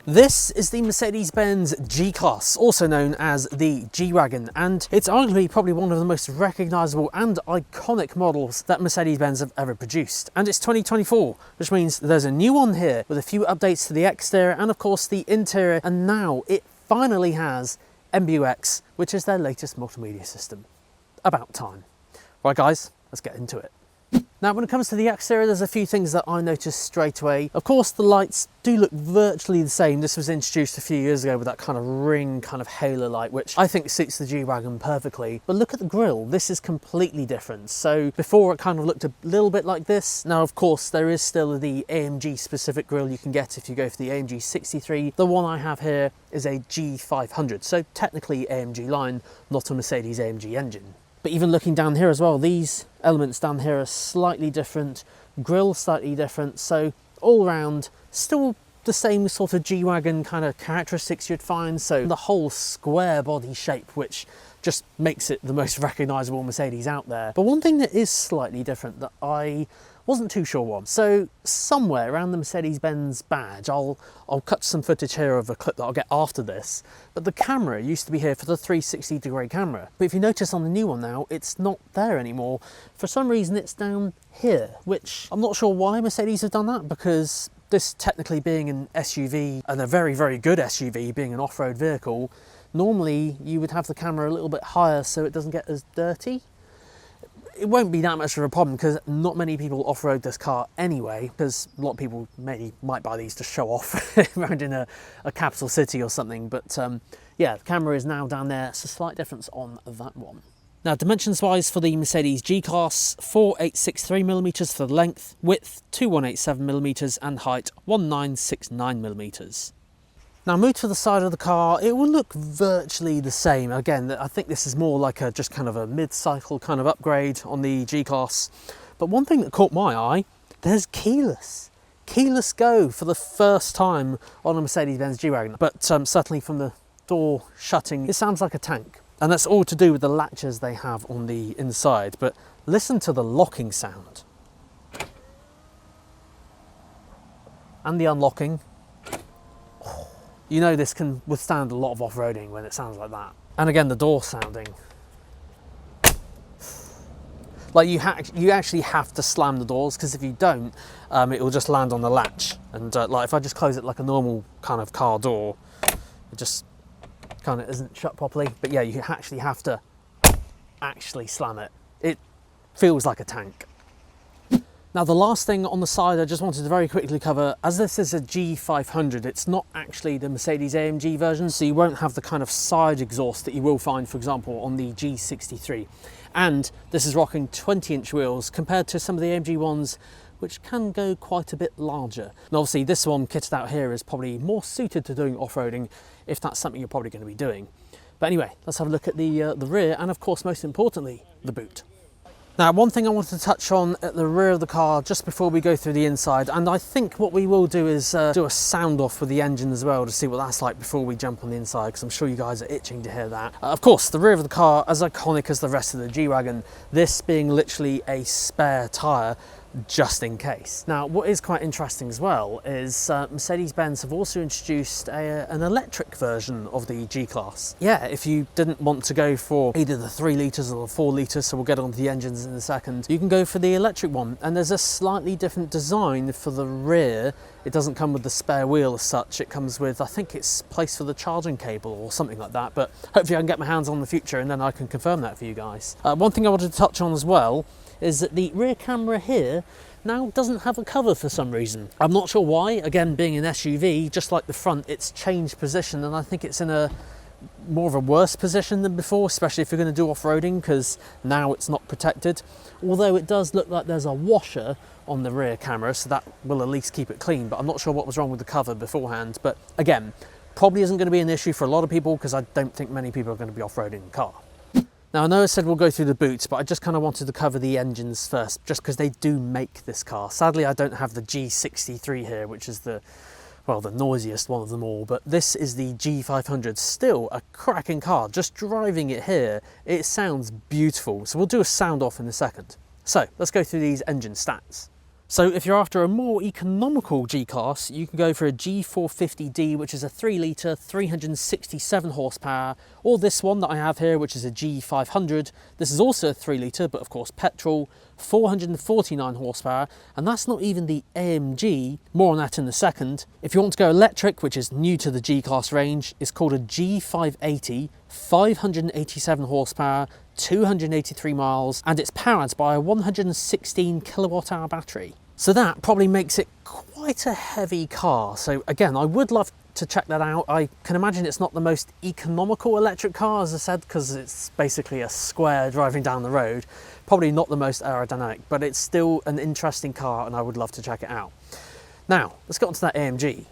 This is the Mercedes-Benz G-Class, also known as the G-Wagon, and it's arguably probably one of the most recognisable and iconic models that Mercedes-Benz have ever produced. And it's 2024, which means there's a new one here with a few updates to the exterior and of course the interior, and now it finally has MBUX, which is their latest multimedia system. About time. Right guys, let's get into it. Now, when it comes to the exterior, there's a few things that I noticed straight away. Of course, the lights do look virtually the same. This was introduced a few years ago with that kind of ring, kind of halo light, which I think suits the G-Wagon perfectly. But look at the grille. This is completely different. So before it kind of looked a little bit like this. Now, of course, there is still the AMG specific grille you can get if you go for the AMG 63. The one I have here is a G500. So technically AMG line, not a Mercedes AMG engine. But even looking down here as well, these elements down here are slightly different, grille slightly different, so all around still the same sort of G-Wagon kind of characteristics you'd find. So the whole square body shape, which just makes it the most recognisable Mercedes out there. But one thing that is slightly different that I wasn't too sure on. So somewhere around the Mercedes-Benz badge, I'll cut some footage here of a clip that I'll get after this, but the camera used to be here for the 360-degree camera. But if you notice on the new one now, it's not there anymore. For some reason, it's down here, which I'm not sure why Mercedes have done that, because this technically being an SUV, and a very, very good SUV, being an off-road vehicle, normally you would have the camera a little bit higher so it doesn't get as dirty. It won't be that much of a problem because not many people off-road this car anyway, because a lot of people might buy these to show off around in a capital city or something. But yeah, the camera is now down there. It's a slight difference on that one. Now, dimensions wise for the Mercedes G-Class, 4863mm for the length, width 2187mm and height 1969mm. Now, move to the side of the car, it will look virtually the same. Again, I think this is more like just kind of a mid-cycle kind of upgrade on the G-Class. But one thing that caught my eye, there's keyless go for the first time on a Mercedes-Benz G-Wagon. But certainly from the door shutting, it sounds like a tank. And that's all to do with the latches they have on the inside. But listen to the locking sound. And the unlocking. You know this can withstand a lot of off-roading when it sounds like that. And again, the door sounding. Like you actually have to slam the doors, because if you don't, it will just land on the latch. And like if I just close it like a normal kind of car door, it just kind of isn't shut properly. But yeah, you actually have to slam it. It feels like a tank. Now, the last thing on the side I just wanted to very quickly cover, as this is a G500, it's not actually the Mercedes AMG version, so you won't have the kind of side exhaust that you will find, for example, on the G63. And this is rocking 20-inch wheels compared to some of the AMG ones, which can go quite a bit larger. And obviously this one kitted out here is probably more suited to doing off-roading, if that's something you're probably going to be doing. But anyway, let's have a look at the rear, and of course, most importantly, the boot. Now, one thing I wanted to touch on at the rear of the car just before we go through the inside, and I think what we will do is do a sound off with the engine as well to see what that's like before we jump on the inside, because I'm sure you guys are itching to hear that. Of course, the rear of the car, as iconic as the rest of the G-Wagon, this being literally a spare tyre, just in case. Now, what is quite interesting as well is Mercedes-Benz have also introduced an electric version of the G-Class. Yeah, if you didn't want to go for either the 3 litres or the 4 litres, so we'll get onto the engines in a second, you can go for the electric one. And there's a slightly different design for the rear. It doesn't come with the spare wheel as such. It comes with, I think it's placed for the charging cable or something like that, but hopefully I can get my hands on in the future and then I can confirm that for you guys. One thing I wanted to touch on as well is that the rear camera here now doesn't have a cover for some reason. I'm not sure why. Again, being an SUV, just like the front, it's changed position, and I think it's in a more of a worse position than before, especially if you're going to do off-roading, because now it's not protected. Although it does look like there's a washer on the rear camera, so that will at least keep it clean, but I'm not sure what was wrong with the cover beforehand. But again, probably isn't going to be an issue for a lot of people, because I don't think many people are going to be off-roading the car. Now, I know I said we'll go through the boots, but I just kind of wanted to cover the engines first, just because they do make this car. Sadly, I don't have the G63 here, which is the noisiest one of them all, but this is the G500, still a cracking car. Just driving it here, it sounds beautiful. So we'll do a sound off in a second. So let's go through these engine stats. So if you're after a more economical G-Class, you can go for a G450D, which is a 3 litre, 367 horsepower, or this one that I have here, which is a G500. This is also a 3 litre, but of course petrol, 449 horsepower, and that's not even the AMG, more on that in a second. If you want to go electric, which is new to the G-Class range, it's called a G580, 587 horsepower, 283 miles, and it's powered by a 116 kilowatt hour battery. So that probably makes it quite a heavy car. So again, I would love to check that out. I can imagine it's not the most economical electric car, as I said, because it's basically a square driving down the road. Probably not the most aerodynamic, but it's still an interesting car and I would love to check it out. Now, let's get onto that AMG.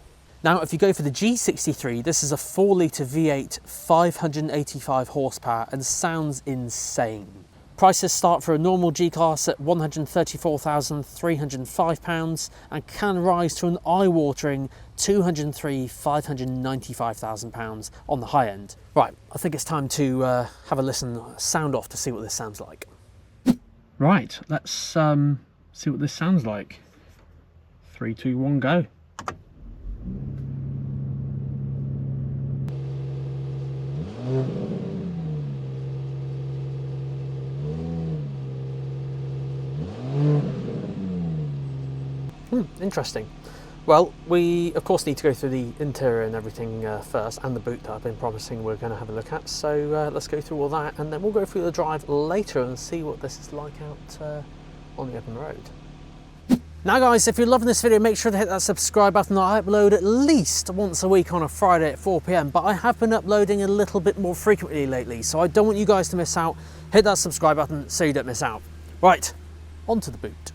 Now, if you go for the G63, this is a 4 litre V8, 585 horsepower, and sounds insane. Prices start for a normal G-Class at £134,305 and can rise to an eye-watering £203,595,000 on the high end. Right, I think it's time to have a listen, sound off to see what this sounds like. Right, let's see what this sounds like. 3, 2, 1, go. Interesting. Well, we of course need to go through the interior and everything first, and the boot that I've been promising we're going to have a look at. So let's go through all that, and then we'll go through the drive later and see what this is like out on the open road. Now guys, if you're loving this video, make sure to hit that subscribe button. I upload at least once a week on a Friday at 4 PM, but I have been uploading a little bit more frequently lately, so I don't want you guys to miss out. Hit that subscribe button so you don't miss out. Right, onto the boot.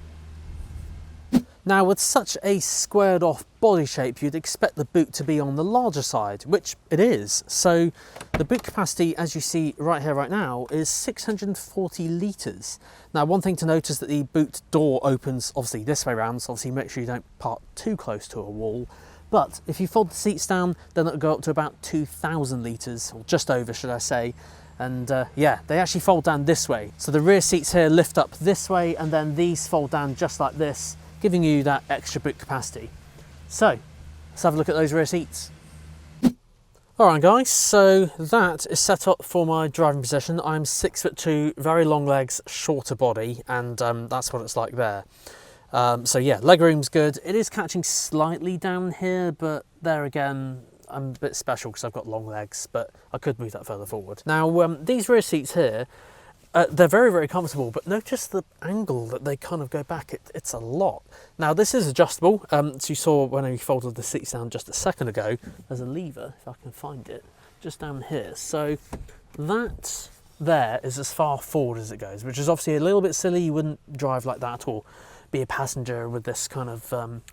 Now, with such a squared off body shape, you'd expect the boot to be on the larger side, which it is. So the boot capacity, as you see right here, right now, is 640 litres. Now, one thing to note is that the boot door opens obviously this way around, so obviously make sure you don't park too close to a wall. But if you fold the seats down, then it'll go up to about 2,000 litres, or just over, should I say. And yeah, they actually fold down this way. So the rear seats here lift up this way, and then these fold down just like this, giving you that extra boot capacity. So let's have a look at those rear seats. Alright guys, so that is set up for my driving position. I'm 6'2", very long legs, shorter body, and that's what it's like there. So yeah, legroom's good. It is catching slightly down here, but there again, I'm a bit special because I've got long legs, but I could move that further forward. Now these rear seats here, they're very, very comfortable, but notice the angle that they kind of go back. It's a lot. Now, this is adjustable. So you saw when I folded the seats down just a second ago, there's a lever, if I can find it, just down here. So that there is as far forward as it goes, which is obviously a little bit silly. You wouldn't drive like that or be a passenger with this kind of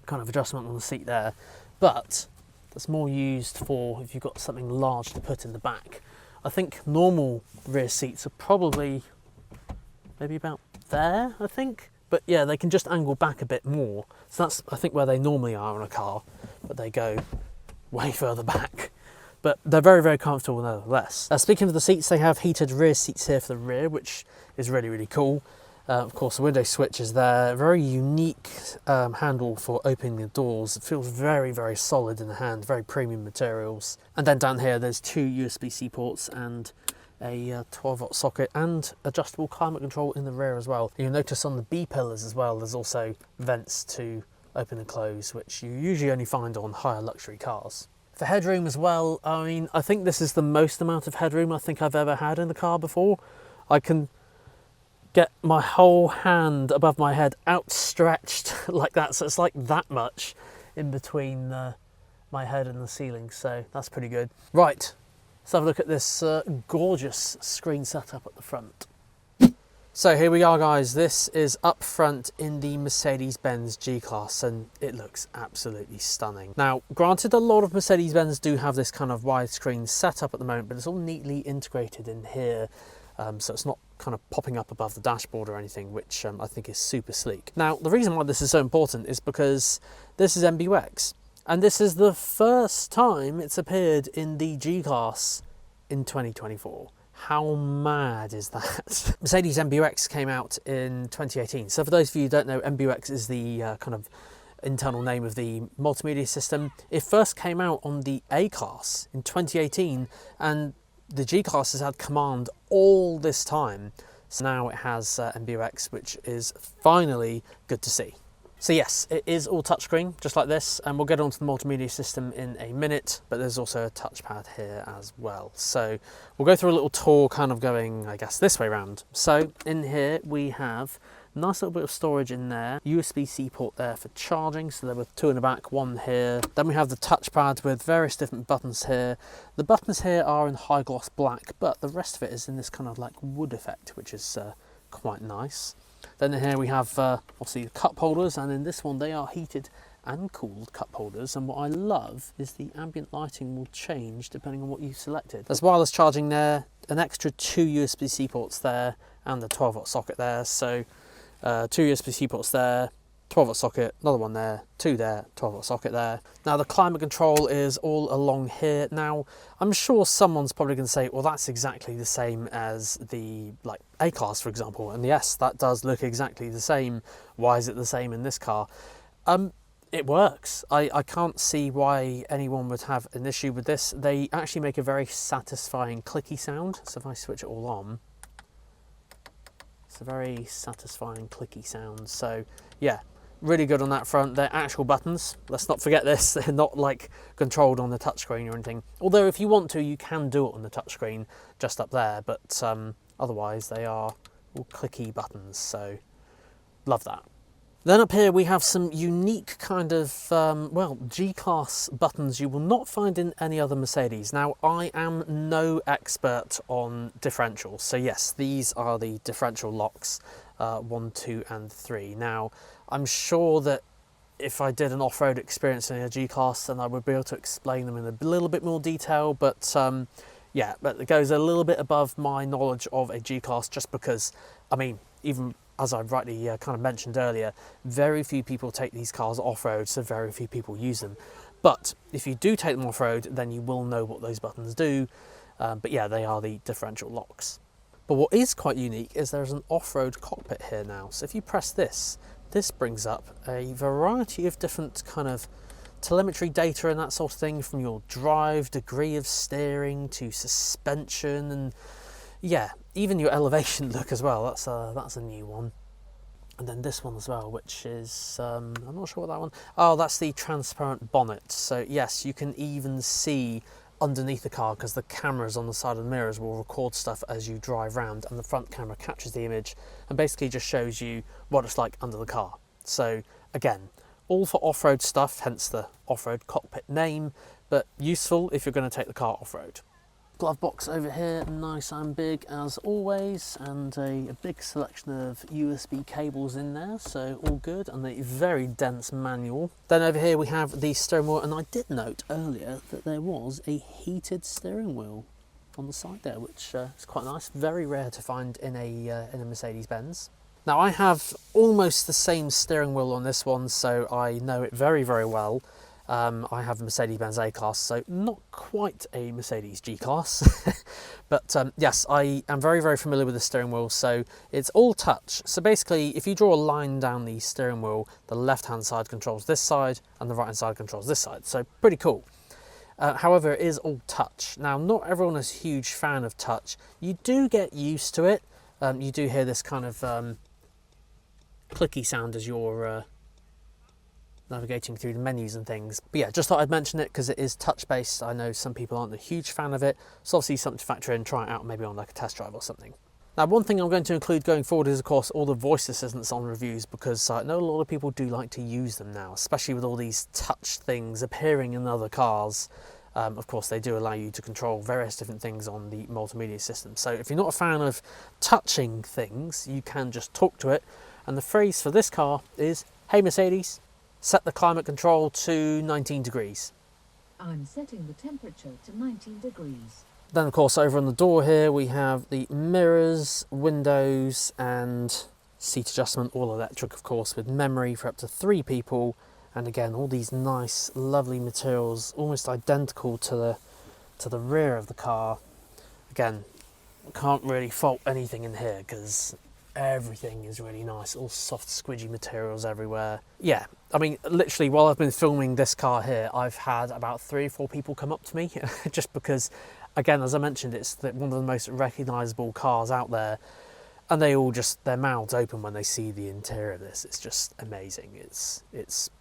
adjustment on the seat there. But that's more used for if you've got something large to put in the back. I think normal rear seats are probably maybe about there, I think. But yeah, they can just angle back a bit more. So that's, I think, where they normally are on a car, but they go way further back. But they're very, very comfortable nevertheless. Speaking of the seats, they have heated rear seats here for the rear, which is really, really cool. Of course, the window switch is there. Very unique handle for opening the doors. It feels very, very solid in the hand, very premium materials. And then down here, there's 2 USB-C ports and a 12-volt socket and adjustable climate control in the rear as well. You'll notice on the B-pillars as well, there's also vents to open and close, which you usually only find on higher luxury cars. For headroom as well, I mean, I think this is the most amount of headroom I think I've ever had in the car before. I can get my whole hand above my head outstretched like that, so it's like that much in between my head and the ceiling, so that's pretty good. Right, let's have a look at this gorgeous screen setup at the front. So here we are guys, this is up front in the Mercedes-Benz G-Class and it looks absolutely stunning. Now granted, a lot of Mercedes-Benz do have this kind of widescreen setup at the moment, but it's all neatly integrated in here. So it's not kind of popping up above the dashboard or anything, which I think is super sleek. Now, the reason why this is so important is because this is MBUX, and this is the first time it's appeared in the G-Class in 2024. How mad is that? Mercedes MBUX came out in 2018. So for those of you who don't know, MBUX is the kind of internal name of the multimedia system. It first came out on the A-Class in 2018, and the G-Class has had Command all this time. So now it has MBUX, which is finally good to see. So yes, it is all touchscreen, just like this, and we'll get onto the multimedia system in a minute, but there's also a touchpad here as well. So we'll go through a little tour, kind of going, I guess, this way around. So in here we have a nice little bit of storage in there, USB-C port there for charging, so there were two in the back, one here. Then we have the touchpad with various different buttons here. The buttons here are in high gloss black, but the rest of it is in this kind of like wood effect, which is quite nice. Then here we have obviously the cup holders, and in this one they are heated and cooled cup holders, and what I love is the ambient lighting will change depending on what you've selected. There's wireless charging there, an extra 2 USB-C ports there, and the 12-volt socket there, so 2 USB-C ports there, 12-volt socket, another one there, 2 there, 12-volt socket there. Now the climate control is all along here. Now I'm sure someone's probably going to say, well, that's exactly the same as the like A-Class, for example, and yes, that does look exactly the same. Why is it the same in this car? It works. I can't see why anyone would have an issue with this. They actually make a very satisfying clicky sound, so if I switch it all on, it's a very satisfying clicky sound. So yeah, really good on that front. They're actual buttons, let's not forget this. They're not like controlled on the touchscreen or anything, although if you want to you can do it on the touchscreen just up there, but otherwise they are all clicky buttons, so love that. Then up here we have some unique kind of, well, G-Class buttons you will not find in any other Mercedes. Now, I am no expert on differentials, so yes, these are the differential locks, 1, 2 and 3. Now, I'm sure that if I did an off-road experience in a G-Class, then I would be able to explain them in a little bit more detail, but yeah, but it goes a little bit above my knowledge of a G-Class, just because, I mean, even as I rightly kind of mentioned earlier, very few people take these cars off-road, so very few people use them. But if you do take them off-road, then you will know what those buttons do. But yeah, they are the differential locks. But what is quite unique is there's an off-road cockpit here now. So if you press this, this brings up a variety of different kind of telemetry data and that sort of thing, from your drive, degree of steering to suspension, and yeah, even your elevation look as well. That's a new one. And then this one as well, which is I'm not sure what that one. Oh, that's the transparent bonnet. So yes, you can even see underneath the car, because the cameras on the side of the mirrors will record stuff as you drive around, and the front camera captures the image and basically just shows you what it's like under the car. So again, all for off-road stuff, hence the off-road cockpit name, but useful if you're going to take the car off-road. Glove box over here, nice and big as always, and a big selection of USB cables in there, so all good, and a very dense manual. Then over here we have the steering wheel, and I did note earlier that there was a heated steering wheel on the side there, which is quite nice. Very rare to find in a Mercedes-Benz. Now I have almost the same steering wheel on this one, so I know it very, very well. I have a Mercedes-Benz A-Class, so not quite a Mercedes G-Class. But yes, I am very, very familiar with the steering wheel, so it's all touch. So basically, if you draw a line down the steering wheel, the left-hand side controls this side, and the right-hand side controls this side, so pretty cool. However, it is all touch. Now, not everyone is a huge fan of touch. You do get used to it. You do hear this kind of clicky sound as you're navigating through the menus and things. But yeah, just thought I'd mention it because it is touch based. I know some people aren't a huge fan of it, so obviously something to factor in, try it out maybe on like a test drive or something. Now, one thing I'm going to include going forward is of course all the voice assistants on reviews, because I know a lot of people do like to use them now, especially with all these touch things appearing in other cars. Of course, they do allow you to control various different things on the multimedia system. So if you're not a fan of touching things, you can just talk to it. And the phrase for this car is, "Hey Mercedes, set the climate control to 19 degrees. I'm setting the temperature to 19 degrees. Then of course over on the door here we have the mirrors, windows and seat adjustment, all electric of course, with memory for up to 3 people. And again, all these nice lovely materials, almost identical to the rear of the car. Again, can't really fault anything in here because everything is really nice, all soft squidgy materials everywhere. Yeah, I mean, literally while I've been filming this car here, I've had about 3 or 4 people come up to me just because, again, as I mentioned, it's one of the most recognisable cars out there, and they all just, their mouths open when they see the interior of this. It's just amazing. It's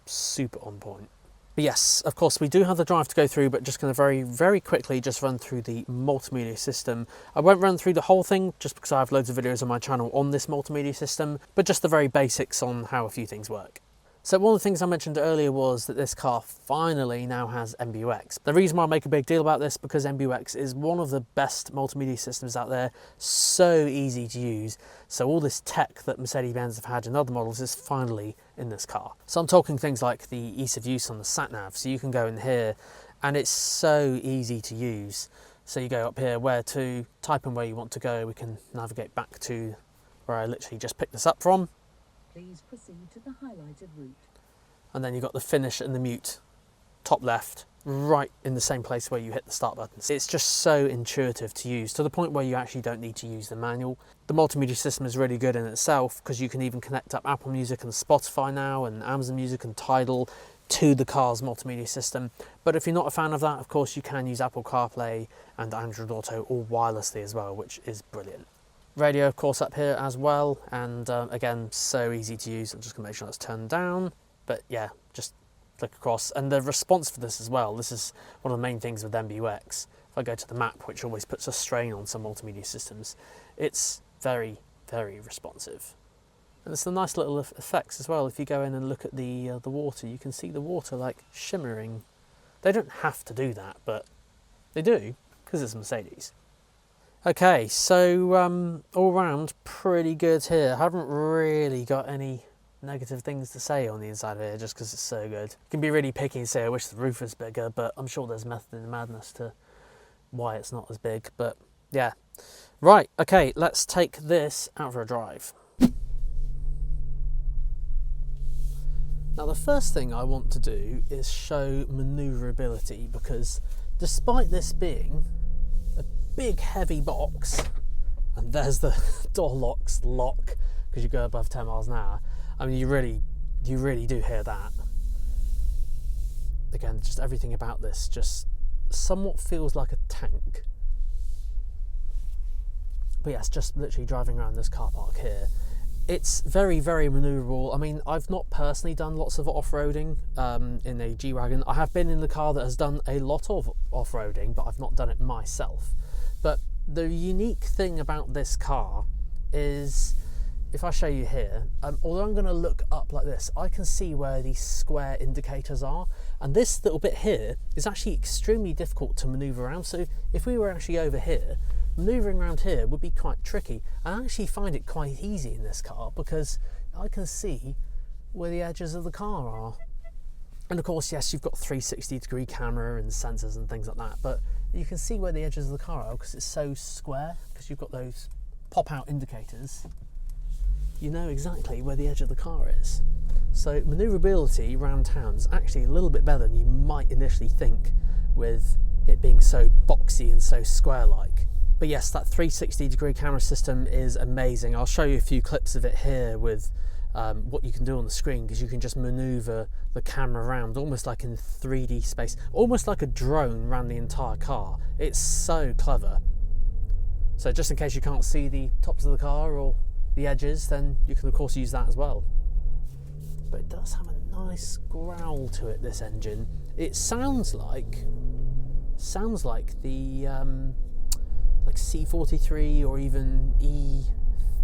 super on point. But yes, of course, we do have the drive to go through, but just going to very, very quickly just run through the multimedia system. I won't run through the whole thing just because I have loads of videos on my channel on this multimedia system, but just the very basics on how a few things work. So one of the things I mentioned earlier was that this car finally now has MBUX. The reason why I make a big deal about this because MBUX is one of the best multimedia systems out there, so easy to use. So all this tech that Mercedes-Benz have had in other models is finally in this car. So I'm talking things like the ease of use on the sat-nav. So you can go in here and it's so easy to use. So you go up here, where to, type in where you want to go. We can navigate back to where I literally just picked this up from. Please proceed to the highlighted route. And then you've got the finish and the mute, top left, right in the same place where you hit the start button. It's just so intuitive to use, to the point where you actually don't need to use the manual. The multimedia system is really good in itself because you can even connect up Apple Music and Spotify now, and Amazon Music and Tidal to the car's multimedia system. But if you're not a fan of that, of course, you can use Apple CarPlay and Android Auto all wirelessly as well, which is brilliant. Radio, of course, up here as well, and again, so easy to use. I'm just gonna make sure that's turned down, but yeah, just flick across. And the response for this as well, this is one of the main things with MBUX. If I go to the map, which always puts a strain on some multimedia systems, it's very, very responsive. And there's some nice little effects as well. If you go in and look at the water, you can see the water like shimmering. They don't have to do that, but they do, because it's Mercedes. Okay, so all round pretty good here. I haven't really got any negative things to say on the inside of here just because it's so good. You can be really picky and say I wish the roof was bigger, but I'm sure there's method in the madness to why it's not as big, but yeah. Right, okay, let's take this out for a drive. Now the first thing I want to do is show manoeuvrability, because despite this being a big heavy box, and there's the door locks lock because you go above 10 miles an hour, I mean you really do hear that. Again, just everything about this just somewhat feels like a tank. But yes, just literally driving around this car park here, it's very, very manoeuvrable. I mean, I've not personally done lots of off-roading in a G-Wagon. I have been in the car that has done a lot of off-roading, but I've not done it myself. But the unique thing about this car is, if I show you here, although I'm going to look up like this, I can see where these square indicators are. And this little bit here is actually extremely difficult to manoeuvre around. So if we were actually over here, manoeuvring around here would be quite tricky. I actually find it quite easy in this car because I can see where the edges of the car are. And of course, yes, you've got 360-degree camera and sensors and things like that, but you can see where the edges of the car are because it's so square, because you've got those pop-out indicators. You know exactly where the edge of the car is. So manoeuvrability around town is actually a little bit better than you might initially think with it being so boxy and so square-like. But yes, that 360-degree camera system is amazing. I'll show you a few clips of it here with what you can do on the screen, because you can just maneuver the camera around almost like in 3D space, almost like a drone around the entire car. It's so clever. So just in case you can't see the tops of the car or the edges, then you can of course use that as well. But it does have a nice growl to it, this engine. It sounds like the like C43 or even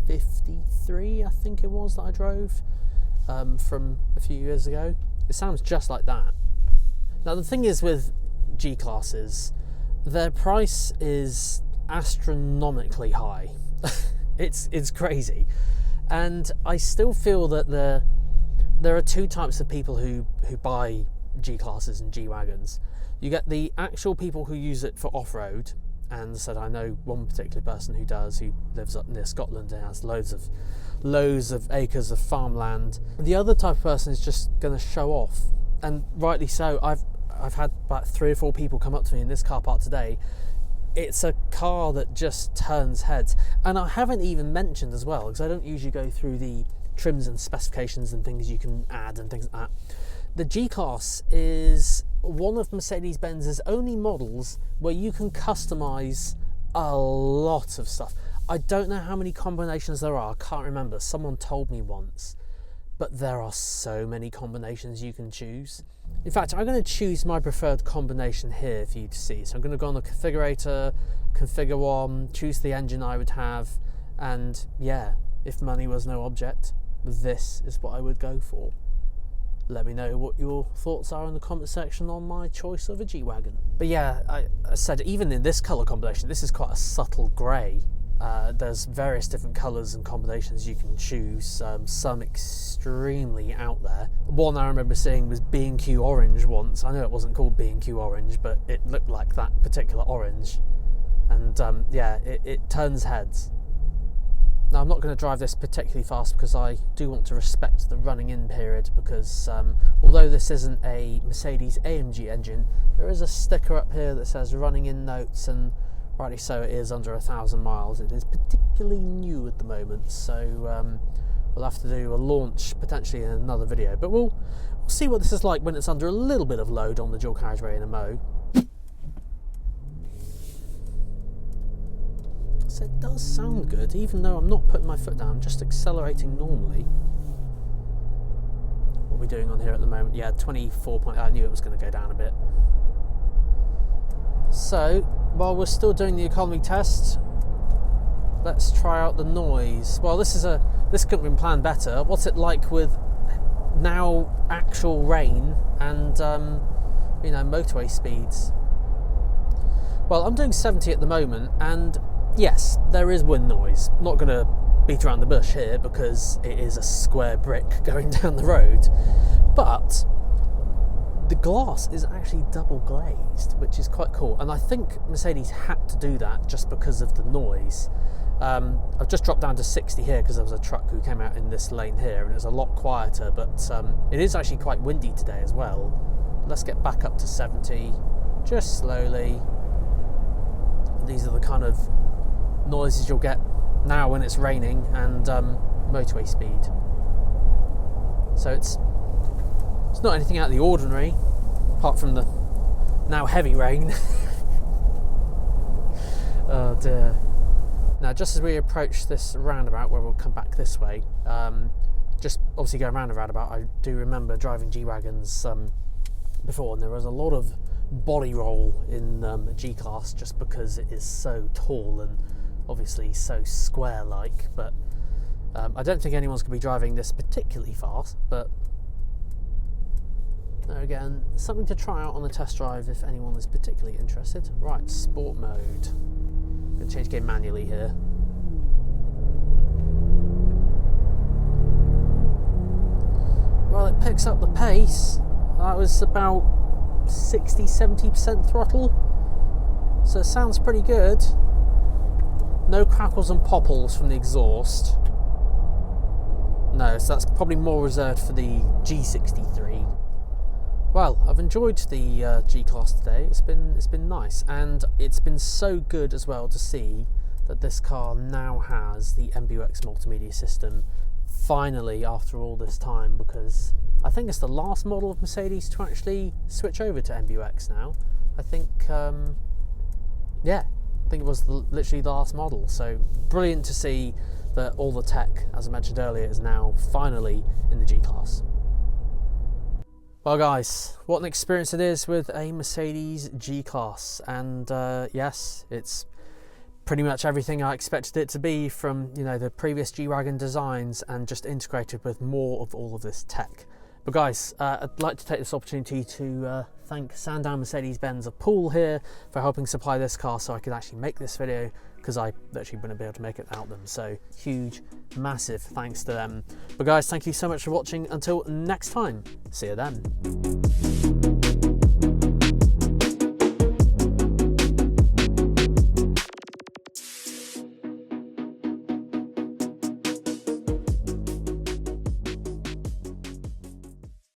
E53, I think it was, that I drove from a few years ago. It sounds just like that. Now the thing is with G-classes, their price is astronomically high. It's crazy, and I still feel that there are two types of people who buy G-classes and G-Wagons. You get the actual people who use it for off-road, and said I know one particular person who does, who lives up near Scotland and has loads of acres of farmland. The other type of person is just going to show off, and rightly so. I've had about 3 or 4 people come up to me in this car park today it's a car that just turns heads. And I haven't even mentioned as well, because I don't usually go through the trims and specifications and things you can add and things like that. The G-Class is one of Mercedes-Benz's only models where you can customize a lot of stuff. I don't know how many combinations there are, I can't remember, someone told me once, but there are so many combinations you can choose. In fact, I'm going to choose my preferred combination here for you to see. So I'm going to go on the configurator, configure one, choose the engine I would have, and yeah, if money was no object, this is what I would go for. Let me know what your thoughts are in the comment section on my choice of a G-Wagon. But yeah, I said even in this colour combination, this is quite a subtle grey. There's various different colours and combinations you can choose, some extremely out there. One I remember seeing was B&Q orange once. I know it wasn't called B&Q orange, but it looked like that particular orange. And yeah, it turns heads. Now I'm not going to drive this particularly fast because I do want to respect the running in period, because although this isn't a Mercedes AMG engine, there is a sticker up here that says running in notes, and rightly so, it is under 1,000 miles. It is particularly new at the moment, so we'll have to do a launch potentially in another video, but we'll see what this is like when it's under a little bit of load on the dual carriageway in a Mo. So it does sound good, even though I'm not putting my foot down, I'm just accelerating normally. What are we doing on here at the moment? Yeah, 24 point, I knew it was going to go down a bit. So, while we're still doing the economy test, let's try out the noise. Well, this couldn't have been planned better. What's it like with now actual rain and, you know, motorway speeds? Well, I'm doing 70 at the moment, and yes, there is wind noise. Not going to beat around the bush here because it is a square brick going down the road, but the glass is actually double glazed, which is quite cool, and I think Mercedes had to do that just because of the noise. I've just dropped down to 60 here because there was a truck who came out in this lane here and it was a lot quieter, but it is actually quite windy today as well. Let's get back up to 70 just slowly. These are the kind of noises you'll get now when it's raining and motorway speed. So it's not anything out of the ordinary, apart from the now heavy rain. Oh dear. Now, just as we approach this roundabout, where we'll come back this way, just obviously going round a roundabout, I do remember driving G-Wagons before, and there was a lot of body roll in a G-Class just because it is so tall and obviously so square-like, but I don't think anyone's going to be driving this particularly fast, but there again, something to try out on the test drive if anyone is particularly interested. Right, sport mode. I'm going to change game manually here. Well, it picks up the pace. That was about 60-70% throttle, so it sounds pretty good. No crackles and popples from the exhaust. No, so that's probably more reserved for the G63. Well, I've enjoyed the G-Class today. It's been nice, and it's been so good as well to see that this car now has the MBUX multimedia system finally after all this time, because I think it's the last model of Mercedes to actually switch over to MBUX now. I think, yeah, I think it was literally the last model. So brilliant to see that all the tech, as I mentioned earlier, is now finally in the G-Class. Well guys, what an experience it is with a Mercedes G-Class, and yes, it's pretty much everything I expected it to be from, you know, the previous G-Wagon designs, and just integrated with more of all of this tech. But guys, I'd like to take this opportunity to thank Sandown Mercedes-Benz of Poole here for helping supply this car so I could actually make this video, because I literally wouldn't be able to make it without them. So huge, massive thanks to them. But guys, thank you so much for watching. Until next time, see you then.